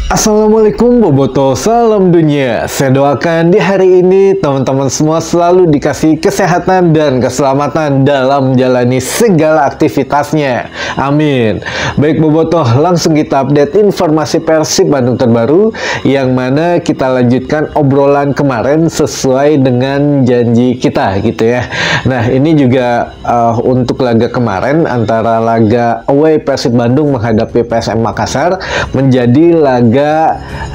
Assalamualaikum Boboto, salam dunia. Saya doakan di hari ini teman-teman semua selalu dikasih kesehatan dan keselamatan dalam menjalani segala aktivitasnya. Amin. Baik Boboto, langsung kita update informasi Persib Bandung terbaru, yang mana kita lanjutkan obrolan kemarin sesuai dengan janji kita gitu ya. Nah ini juga untuk laga kemarin antara laga away Persib Bandung menghadapi PSM Makassar menjadi laga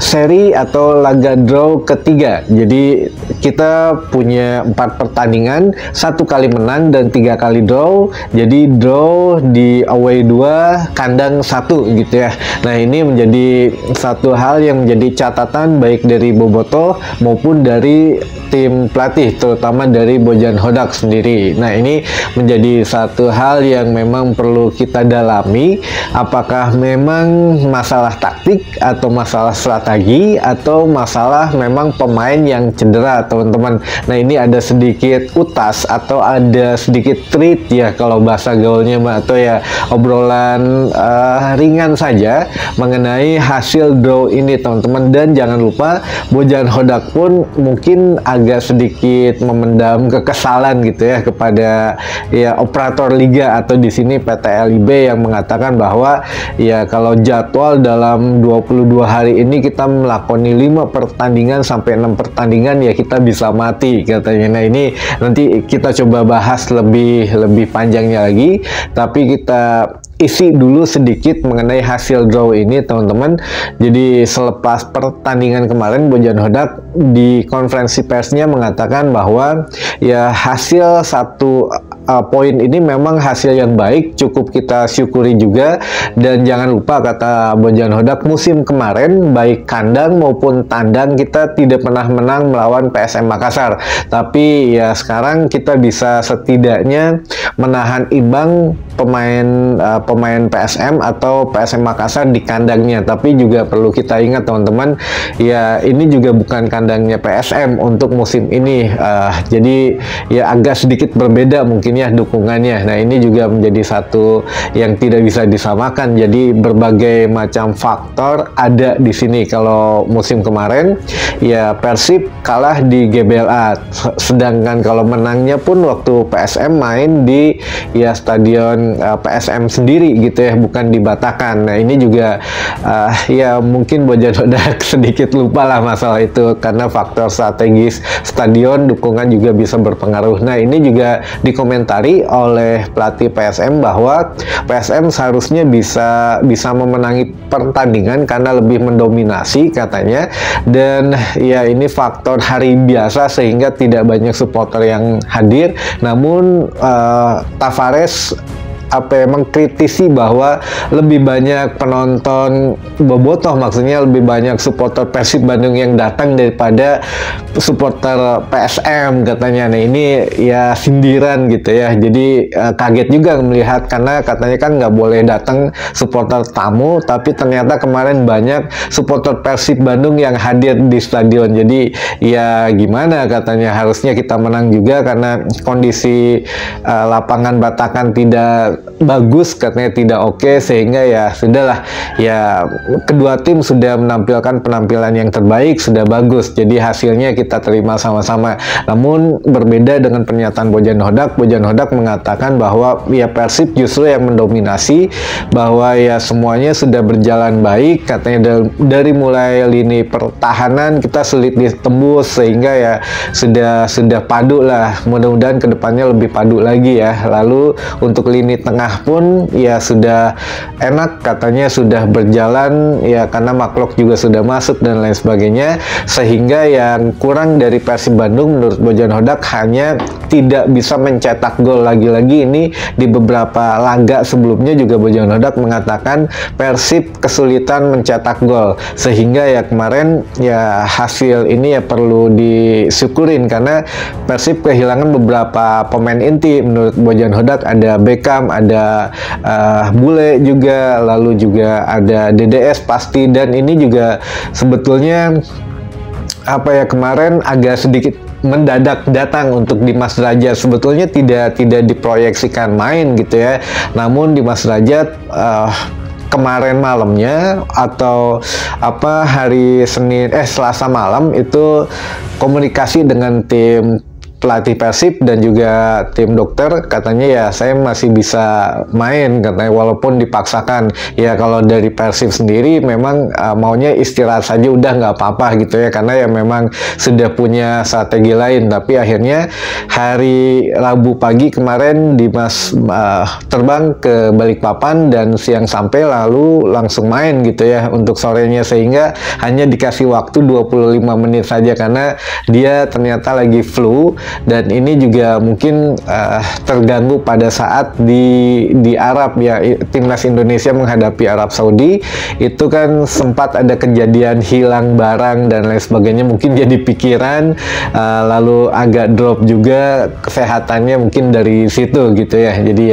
seri atau laga draw ketiga. Jadi kita punya 4 pertandingan, 1 kali menang dan 3 kali draw. Jadi draw di away 2, kandang 1 gitu ya. Nah ini menjadi satu hal yang menjadi catatan baik dari Boboto maupun dari tim pelatih, terutama dari Bojan Hodak sendiri. Nah ini menjadi satu hal yang memang perlu kita dalami, apakah memang masalah taktik atau masalah strategi atau masalah memang pemain yang cedera teman-teman. Nah ini ada sedikit utas atau ada sedikit treat ya kalau bahasa gaulnya atau ya obrolan ringan saja mengenai hasil draw ini teman-teman. Dan jangan lupa Bojan Hodak pun mungkin agak sedikit memendam kekesalan gitu ya kepada ya operator liga atau di sini PT LIB yang mengatakan bahwa ya kalau jadwal dalam 22 hari ini kita melakoni 5 pertandingan sampai 6 pertandingan ya kita bisa mati katanya. Nah ini nanti kita coba bahas lebih panjangnya lagi, tapi kita isi dulu sedikit mengenai hasil draw ini teman-teman. Jadi selepas pertandingan kemarin Bojan Hodak di konferensi persnya mengatakan bahwa ya hasil 1 poin ini memang hasil yang baik, cukup kita syukuri juga. Dan jangan lupa kata Bojan Hodak, musim kemarin baik kandang maupun tandang kita tidak pernah menang melawan PSM Makassar, tapi ya sekarang kita bisa setidaknya menahan imbang pemain PSM atau PSM Makassar di kandangnya. Tapi juga perlu kita ingat teman-teman, ya ini juga bukan kandangnya PSM untuk musim ini, jadi ya agak sedikit berbeda mungkin ya dukungannya. Nah ini juga menjadi satu yang tidak bisa disamakan. Jadi berbagai macam faktor ada di sini. Kalau musim kemarin ya Persib kalah di GBLA, sedangkan kalau menangnya pun waktu PSM main di ya stadion PSM sendiri gitu ya, bukan di Batakan. Nah ini juga ya mungkin Bojan Hodak sedikit lupa lah masalah itu, karena faktor strategis stadion, dukungan juga bisa berpengaruh. Nah ini juga dikomentari oleh pelatih PSM bahwa PSM seharusnya bisa memenangi pertandingan karena lebih mendominasi katanya, dan ya ini faktor hari biasa sehingga tidak banyak supporter yang hadir. Namun Tavares mengkritisi bahwa lebih banyak penonton bobotoh, maksudnya lebih banyak supporter Persib Bandung yang datang daripada supporter PSM katanya. Nah ini ya sindiran gitu ya. Jadi kaget juga melihat, karena katanya kan nggak boleh datang supporter tamu, tapi ternyata kemarin banyak supporter Persib Bandung yang hadir di stadion. Jadi ya gimana, katanya harusnya kita menang juga karena kondisi lapangan Batakan tidak bagus, katanya tidak oke, sehingga ya sudahlah, ya kedua tim sudah menampilkan penampilan yang terbaik, sudah bagus, jadi hasilnya kita terima sama-sama. Namun berbeda dengan pernyataan Bojan Hodak. Bojan Hodak mengatakan bahwa ya Persib justru yang mendominasi, bahwa ya semuanya sudah berjalan baik, katanya dari mulai lini pertahanan kita sulit ditembus, sehingga ya sudah padu lah, mudah-mudahan kedepannya lebih padu lagi ya. Lalu untuk lini tengah pun ya sudah enak, katanya sudah berjalan ya, karena Maklok juga sudah masuk dan lain sebagainya, sehingga yang kurang dari Persib Bandung menurut Bojan Hodak hanya tidak bisa mencetak gol. Lagi-lagi ini di beberapa laga sebelumnya juga Bojan Hodak mengatakan Persib kesulitan mencetak gol, sehingga ya kemarin ya hasil ini ya perlu disyukurin, karena Persib kehilangan beberapa pemain inti menurut Bojan Hodak. Ada Beckham, ada Bule juga, lalu juga ada DDS pasti, dan ini juga sebetulnya kemarin agak sedikit mendadak datang untuk Dimas Derajat. Sebetulnya tidak diproyeksikan main gitu ya, namun Dimas Derajat kemarin malamnya atau hari Selasa malam itu komunikasi dengan tim pelatih Persib dan juga tim dokter, katanya ya saya masih bisa main katanya walaupun dipaksakan. Ya kalau dari Persib sendiri memang maunya istirahat saja udah nggak apa-apa gitu ya, karena ya memang sudah punya strategi lain. Tapi akhirnya hari Rabu pagi kemarin Dimas terbang ke Balikpapan dan siang sampai lalu langsung main gitu ya untuk sorenya, sehingga hanya dikasih waktu 25 menit saja karena dia ternyata lagi flu. Dan ini juga mungkin terganggu pada saat di Arab ya, timnas Indonesia menghadapi Arab Saudi itu kan sempat ada kejadian hilang barang dan lain sebagainya, mungkin jadi pikiran lalu agak drop juga kesehatannya mungkin dari situ gitu ya. Jadi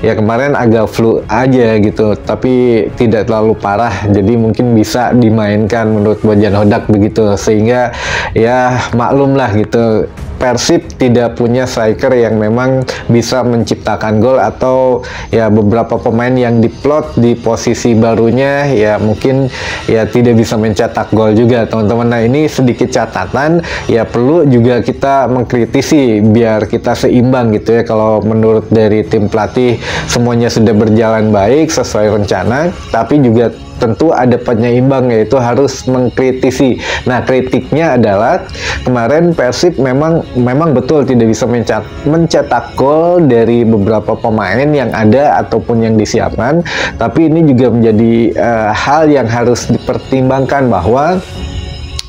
ya kemarin agak flu aja gitu, tapi tidak terlalu parah, jadi mungkin bisa dimainkan menurut Bojan Hodak begitu. Sehingga ya maklum lah gitu, Persib tidak punya striker yang memang bisa menciptakan gol, atau ya beberapa pemain yang diplot di posisi barunya ya mungkin ya tidak bisa mencetak gol juga teman-teman. Nah ini sedikit catatan, ya perlu juga kita mengkritisi biar kita seimbang gitu ya. Kalau menurut dari tim pelatih semuanya sudah berjalan baik sesuai rencana, tapi juga tentu ada penyeimbang, yaitu harus mengkritisi. Nah kritiknya adalah kemarin Persib memang betul tidak bisa mencetak gol dari beberapa pemain yang ada ataupun yang disiapkan, tapi ini juga menjadi hal yang harus dipertimbangkan bahwa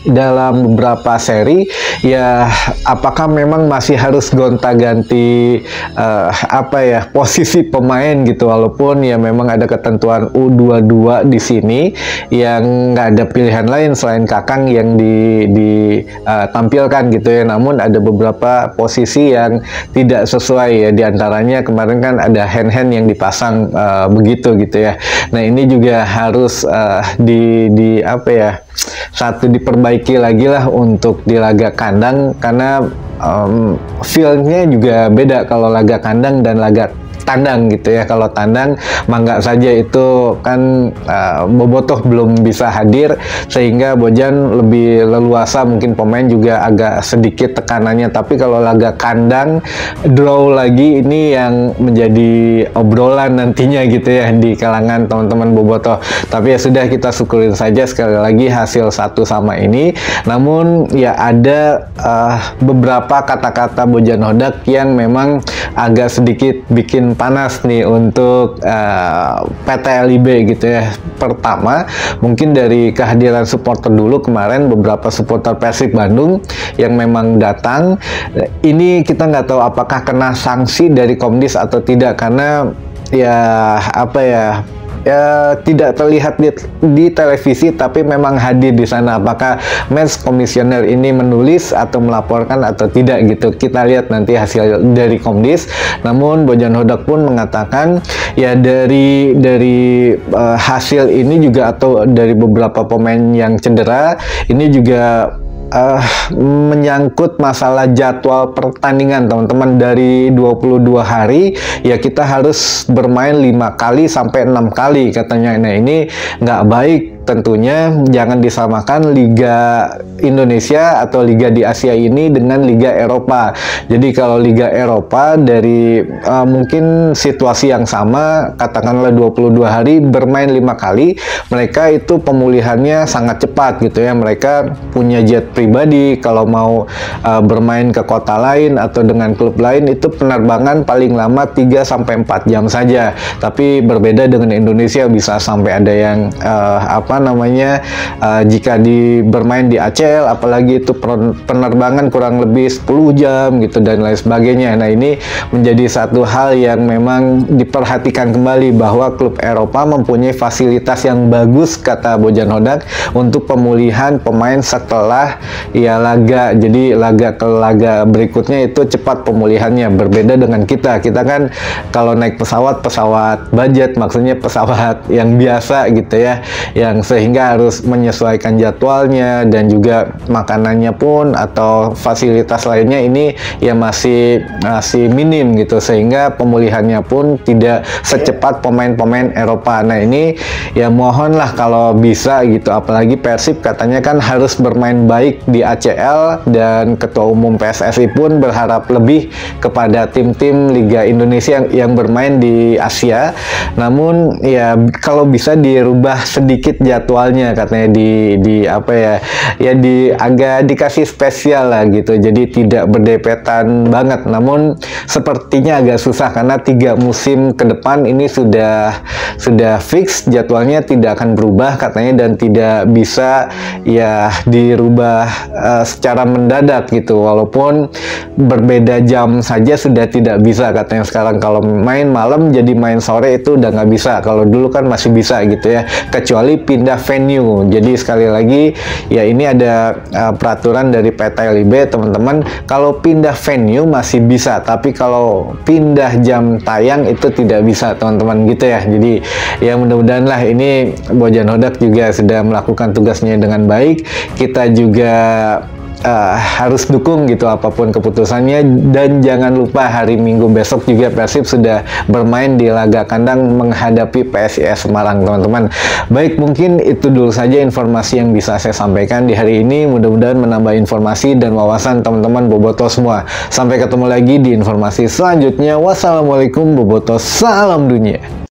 dalam beberapa seri ya apakah memang masih harus gonta-ganti posisi pemain gitu, walaupun ya memang ada ketentuan U22 di sini yang nggak ada pilihan lain selain Kakang yang ditampilkan gitu ya. Namun ada beberapa posisi yang tidak sesuai ya, diantaranya kemarin kan ada hand yang dipasang begitu gitu ya. Nah ini juga harus diperbaiki lagi lah untuk di laga kandang, karena feel-nya juga beda kalau laga kandang dan laga tandang gitu ya. Kalau tandang mangga saja itu kan Bobotoh belum bisa hadir, sehingga Bojan lebih leluasa, mungkin pemain juga agak sedikit tekanannya. Tapi kalau laga kandang draw lagi, ini yang menjadi obrolan nantinya gitu ya di kalangan teman-teman Bobotoh. Tapi ya sudah, kita syukurin saja sekali lagi hasil 1-1 ini. Namun ya ada beberapa kata-kata Bojan Hodak yang memang agak sedikit bikin panas nih untuk PT LIB gitu ya. Pertama, mungkin dari kehadiran supporter dulu. Kemarin beberapa supporter Persib Bandung yang memang datang, ini kita nggak tahu apakah kena sanksi dari Komdis atau tidak, karena tidak terlihat di televisi, tapi memang hadir di sana. Apakah match komisioner ini menulis atau melaporkan atau tidak gitu, kita lihat nanti hasil dari Komdis. Namun Bojan Hodak pun mengatakan ya dari hasil ini juga, atau dari beberapa pemain yang cedera ini juga menyangkut masalah jadwal pertandingan teman-teman. Dari 22 hari ya kita harus bermain 5 kali sampai 6 kali katanya. Nah ini nggak baik tentunya. Jangan disamakan Liga Indonesia atau Liga di Asia ini dengan Liga Eropa. Jadi kalau Liga Eropa dari mungkin situasi yang sama, katakanlah 22 hari bermain 5 kali, mereka itu pemulihannya sangat cepat gitu ya. Mereka punya jet pribadi, kalau mau bermain ke kota lain atau dengan klub lain itu penerbangan paling lama 3-4 jam saja. Tapi berbeda dengan Indonesia, bisa sampai ada yang jika bermain di ACL apalagi itu penerbangan kurang lebih 10 jam gitu dan lain sebagainya. Nah ini menjadi satu hal yang memang diperhatikan kembali, bahwa klub Eropa mempunyai fasilitas yang bagus kata Bojan Hodak untuk pemulihan pemain setelah ya laga. Jadi laga ke laga berikutnya itu cepat pemulihannya, berbeda dengan kita kan kalau naik pesawat budget, maksudnya pesawat yang biasa gitu ya, yang sehingga harus menyesuaikan jadwalnya dan juga makanannya pun atau fasilitas lainnya ini ya masih minim gitu, sehingga pemulihannya pun tidak secepat pemain-pemain Eropa. Nah ini ya mohonlah kalau bisa gitu, apalagi Persib katanya kan harus bermain baik di ACL, dan Ketua Umum PSSI pun berharap lebih kepada tim-tim Liga Indonesia yang bermain di Asia. Namun ya kalau bisa dirubah sedikit jadwalnya, katanya di apa ya agak dikasih spesial lah gitu, jadi tidak berdepetan banget. Namun sepertinya agak susah karena 3 musim ke depan ini sudah fix jadwalnya tidak akan berubah katanya, dan tidak bisa ya dirubah secara mendadak gitu, walaupun berbeda jam saja sudah tidak bisa katanya sekarang. Kalau main malam jadi main sore itu udah nggak bisa, kalau dulu kan masih bisa gitu ya, kecuali pindah venue. Jadi sekali lagi ya ini ada peraturan dari PT LIB teman-teman, kalau pindah venue masih bisa, tapi kalau pindah jam tayang itu tidak bisa teman-teman gitu ya. Jadi ya mudah-mudahan lah ini Bojan Hodak juga sudah melakukan tugasnya dengan baik. Kita juga harus dukung gitu apapun keputusannya, dan jangan lupa hari Minggu besok juga Persib sudah bermain di laga kandang menghadapi PSIS Semarang teman-teman. Baik, mungkin itu dulu saja informasi yang bisa saya sampaikan di hari ini, mudah-mudahan menambah informasi dan wawasan teman-teman Boboto semua. Sampai ketemu lagi di informasi selanjutnya. Wassalamualaikum Boboto, salam dunia.